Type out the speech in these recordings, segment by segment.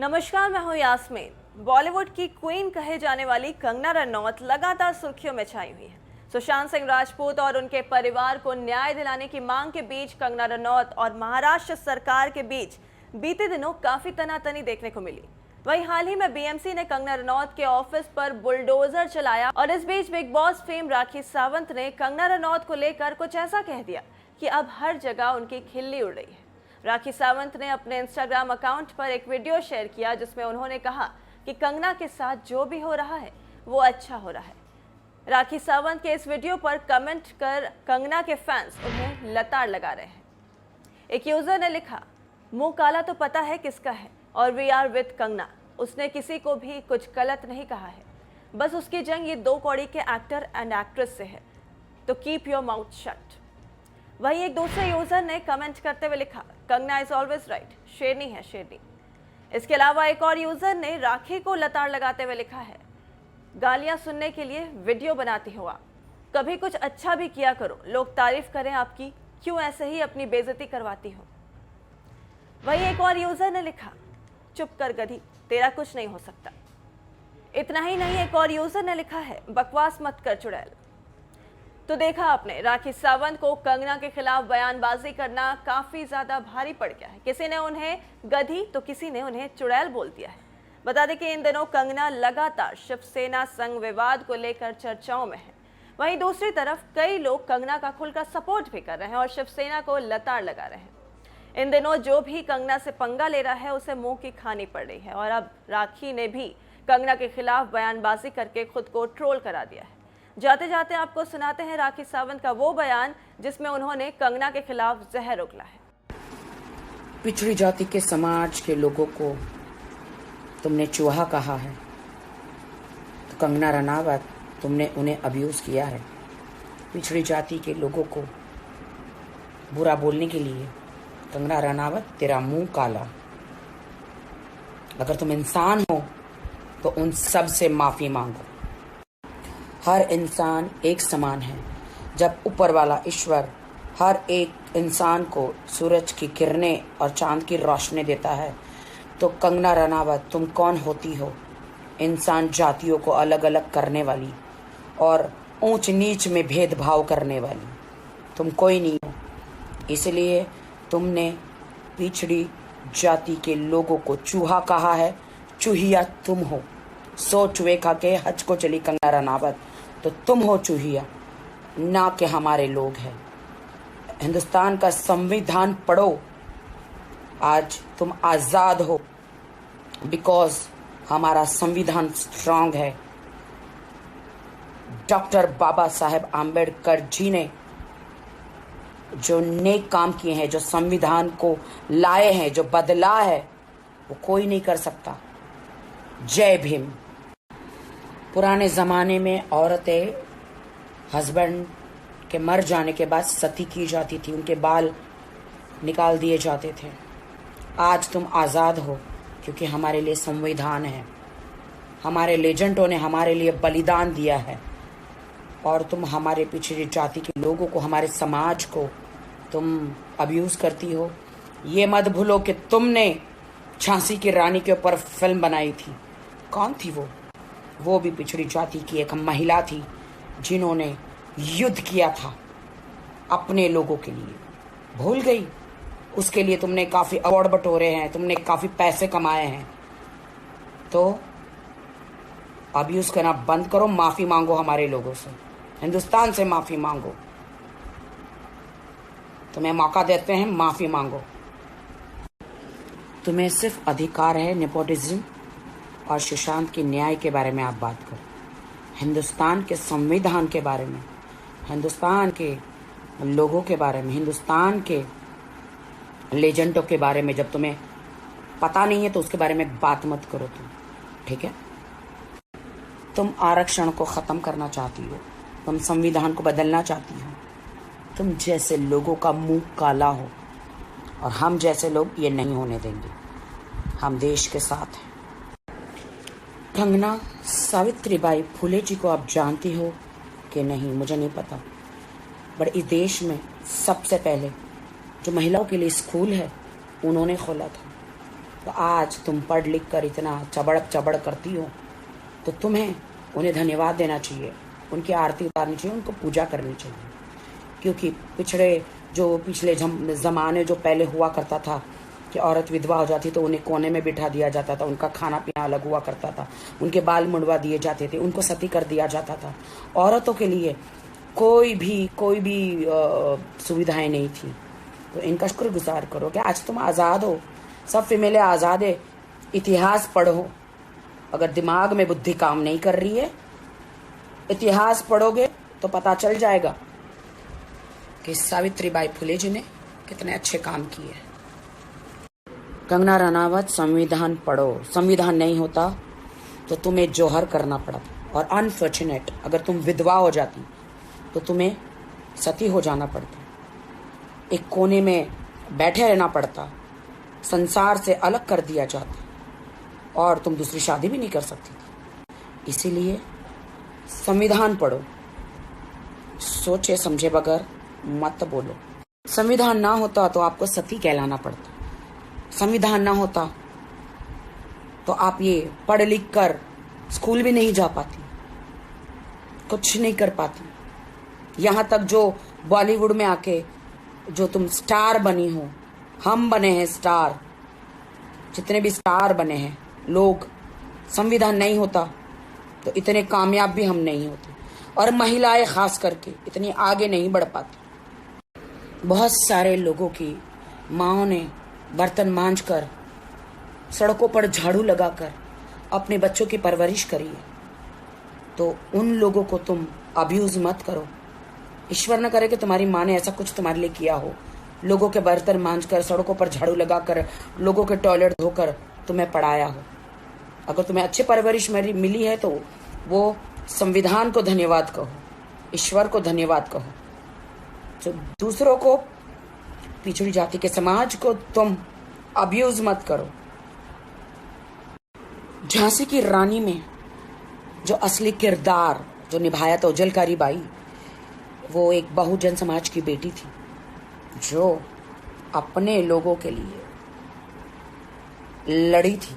नमस्कार, मैं हूं यास्मीन। बॉलीवुड की क्वीन कहे जाने वाली कंगना रनौत लगातार सुर्खियों में छाई हुई है। सुशांत सिंह राजपूत और उनके परिवार को न्याय दिलाने की मांग के बीच कंगना रनौत और महाराष्ट्र सरकार के बीच बीते दिनों काफी तनातनी देखने को मिली। वहीं हाल ही में बीएमसी ने कंगना रनौत के ऑफिस पर बुलडोजर चलाया और इस बीच big boss fame Rakhi Sawant ने कंगना रनौत को लेकर कुछ ऐसा कह दिया कि अब हर जगह उनकी खिल्ली उड़ रही है। राखी सावंत ने अपने इंस्टाग्राम अकाउंट पर एक वीडियो शेयर किया जिसमें उन्होंने कहा कि कंगना के साथ जो भी हो रहा है वो अच्छा हो रहा है। राखी सावंत के इस वीडियो पर कमेंट कर कंगना के फैंस उन्हें लताड़ लगा रहे हैं। एक यूजर ने लिखा, मुंह काला तो पता है किसका है और वी आर विद कंगना। उसने किसी को भी कुछ गलत नहीं कहा है, बस उसकी जंग ये दो कौड़ी के एक्टर एंड एक्ट्रेस से है, तो कीप योर माउथ शट। वहीं एक दूसरे यूजर ने कमेंट करते हुए लिखा, कंगना इज ऑलवेज राइट, शेरनी है शेरनी। इसके अलावा एक और यूजर ने राखी को लताड़ लगाते हुए लिखा है, गालियां सुनने के लिए वीडियो बनाती हो आप, कभी कुछ अच्छा भी किया करो, लोग तारीफ करें आपकी, क्यों ऐसे ही अपनी बेइज्जती करवाती हो। वहीं एक और यूजर ने लिखा, चुप कर गधी, तेरा कुछ नहीं हो सकता। इतना ही नहीं, एक और यूजर ने लिखा है, बकवास मत कर चुड़ैल। तो देखा आपने, राखी सावंत को कंगना के खिलाफ बयानबाजी करना काफी ज्यादा भारी पड़ गया है। किसी ने उन्हें गधी तो किसी ने उन्हें चुड़ैल बोल दिया है। बता दें कि इन दिनों कंगना लगातार शिवसेना संघ विवाद को लेकर चर्चाओं में है। वहीं दूसरी तरफ कई लोग कंगना का खुलकर सपोर्ट भी कर रहे हैं और शिवसेना को लताड़ लगा रहे हैं। इन दिनों जो भी कंगना से पंगा ले रहा है उसे मुंह की खानी पड़ रही है और अब राखी ने भी कंगना के खिलाफ बयानबाजी करके खुद को ट्रोल करा दिया है। जाते जाते आपको सुनाते हैं राखी सावंत का वो बयान जिसमें उन्होंने कंगना के खिलाफ जहर उगला है। पिछड़ी जाति के समाज के लोगों को तुमने चूहा कहा है, तो कंगना रनावत तुमने उन्हें अब्यूज किया है। पिछड़ी जाति के लोगों को बुरा बोलने के लिए कंगना रनावत तेरा मुंह काला। अगर तुम इंसान हो तो उन सब से माफी मांगो। हर इंसान एक समान है। जब ऊपर वाला ईश्वर हर एक इंसान को सूरज की किरणें और चांद की रोशनी देता है, तो कंगना रनावत तुम कौन होती हो, इंसान जातियों को अलग अलग करने वाली और ऊंच नीच में भेदभाव करने वाली? तुम कोई नहीं हो। इसलिए तुमने पिछड़ी जाति के लोगों को चूहा कहा है। चूहिया तुम हो। सो चूहे खा के हज को चली कंगना रनावत, तो तुम हो चूहिया, ना कि हमारे लोग हैं। हिंदुस्तान का संविधान पढ़ो। आज तुम आजाद हो बिकॉज हमारा संविधान स्ट्रांग है। डॉक्टर बाबा साहेब आम्बेडकर जी ने जो नेक काम किए हैं, जो संविधान को लाए हैं, जो बदला है, वो कोई नहीं कर सकता। जय भीम। पुराने ज़माने में औरतें हस्बैंड के मर जाने के बाद सती की जाती थी, उनके बाल निकाल दिए जाते थे। आज तुम आज़ाद हो क्योंकि हमारे लिए संविधान है। हमारे लेजेंडों ने हमारे लिए बलिदान दिया है और तुम हमारे पिछड़ी जाति के लोगों को, हमारे समाज को तुम अब्यूज़ करती हो। ये मत भूलो कि तुमने झांसी की रानी के ऊपर फिल्म बनाई थी। कौन थी वो? वो भी पिछड़ी जाति की एक महिला थी जिन्होंने युद्ध किया था अपने लोगों के लिए। भूल गई? उसके लिए तुमने काफ़ी अवार्ड बटोरे हैं, तुमने काफ़ी पैसे कमाए हैं। तो अब्यूज़ करना बंद करो, माफ़ी मांगो हमारे लोगों से, हिंदुस्तान से माफ़ी मांगो। तुम्हें मौका देते हैं, माफ़ी मांगो। तुम्हें सिर्फ अधिकार है नेपोटिज्म और सुशांत के न्याय के बारे में आप बात करो। हिंदुस्तान के संविधान के बारे में, हिंदुस्तान के लोगों के बारे में, हिंदुस्तान के लेजेंडों के बारे में जब तुम्हें पता नहीं है तो उसके बारे में बात मत करो तुम, ठीक है? तुम आरक्षण को ख़त्म करना चाहती हो, तुम संविधान को बदलना चाहती हो। तुम जैसे लोगों का मुंह काला हो और हम जैसे लोग ये नहीं होने देंगे। हम देश के साथ हैं। कंगना सावित्रीबाई फुले जी को आप जानती हो कि नहीं, मुझे नहीं पता, बट इस देश में सबसे पहले जो महिलाओं के लिए स्कूल है उन्होंने खोला था। तो आज तुम पढ़ लिख कर इतना चबड़ चबड़ करती हो, तो तुम्हें उन्हें धन्यवाद देना चाहिए, उनकी आरती उतारनी चाहिए, उनको पूजा करनी चाहिए। क्योंकि पिछले ज़माने जो पहले हुआ करता था कि औरत विधवा हो जाती तो उन्हें कोने में बिठा दिया जाता था, उनका खाना पीना अलग हुआ करता था, उनके बाल मुंडवा दिए जाते थे, उनको सती कर दिया जाता था। औरतों के लिए कोई भी सुविधाएं नहीं थी। तो इनका शुक्रगुजार करो कि आज तुम आज़ाद हो, सब फीमेलें आज़ाद है। इतिहास पढ़ो, अगर दिमाग में बुद्धि काम नहीं कर रही है, इतिहास पढ़ोगे तो पता चल जाएगा कि सावित्रीबाई फुले जी ने कितने अच्छे काम किए। कंगना रनावत, संविधान पढ़ो। संविधान नहीं होता तो तुम्हें जौहर करना पड़ता, और अनफॉर्चुनेट अगर तुम विधवा हो जाती तो तुम्हें सती हो जाना पड़ता, एक कोने में बैठे रहना पड़ता, संसार से अलग कर दिया जाता और तुम दूसरी शादी भी नहीं कर सकती थी। इसीलिए संविधान पढ़ो, सोचे समझे बगैर मत बोलो। संविधान ना होता तो आपको सती कहलाना पड़ता, संविधान ना होता तो आप ये पढ़ लिख कर स्कूल भी नहीं जा पाती, कुछ नहीं कर पाती। यहाँ तक जो बॉलीवुड में आके जो तुम स्टार बनी हो, हम बने हैं स्टार, जितने भी स्टार बने हैं लोग, संविधान नहीं होता तो इतने कामयाब भी हम नहीं होते, और महिलाएं खास करके इतनी आगे नहीं बढ़ पाती। बहुत सारे लोगों की माँओं ने बर्तन मांजकर, सड़कों पर झाड़ू लगाकर अपने बच्चों की परवरिश करी है, तो उन लोगों को तुम अब्यूज मत करो। ईश्वर न करे कि तुम्हारी माँ ने ऐसा कुछ तुम्हारे लिए किया हो, लोगों के बर्तन मांजकर, सड़कों पर झाड़ू लगाकर, लोगों के टॉयलेट धोकर तुम्हें पढ़ाया हो। अगर तुम्हें अच्छी परवरिश मिली है तो वो संविधान को धन्यवाद कहो, ईश्वर को धन्यवाद कहो। तो दूसरों को, पिछड़ी जाति के समाज को तुम अब्यूज मत करो। झांसी की रानी में जो असली किरदार जो निभाया था उजलकारी बाई, वो एक बहुजन समाज की बेटी थी जो अपने लोगों के लिए लड़ी थी।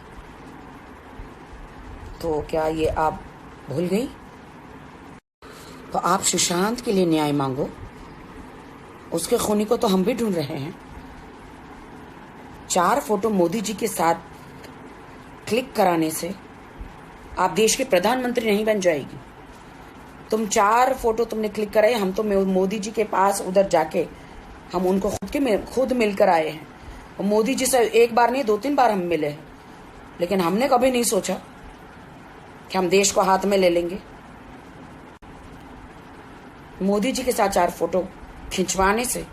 तो क्या ये आप भूल गई? तो आप सुशांत के लिए न्याय मांगो, उसके खूनी को तो हम भी ढूंढ रहे हैं। 4 फोटो मोदी जी के साथ क्लिक कराने से आप देश के प्रधानमंत्री नहीं बन जाएगी। तुम 4 फोटो तुमने क्लिक कराए, हम तो मोदी जी के पास उधर जाके हम उनको खुद मिलकर आए हैं। और मोदी जी से एक बार नहीं 2-3 बार हम मिले हैं, लेकिन हमने कभी नहीं सोचा कि हम देश को हाथ में ले लेंगे। मोदी जी के साथ 4 फोटो खिंचवाने से,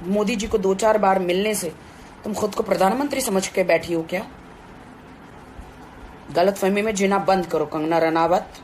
मोदी जी को 2-4 बार मिलने से तुम खुद को प्रधानमंत्री समझ के बैठी हो क्या? गलतफहमी में जीना बंद करो कंगना रनावत।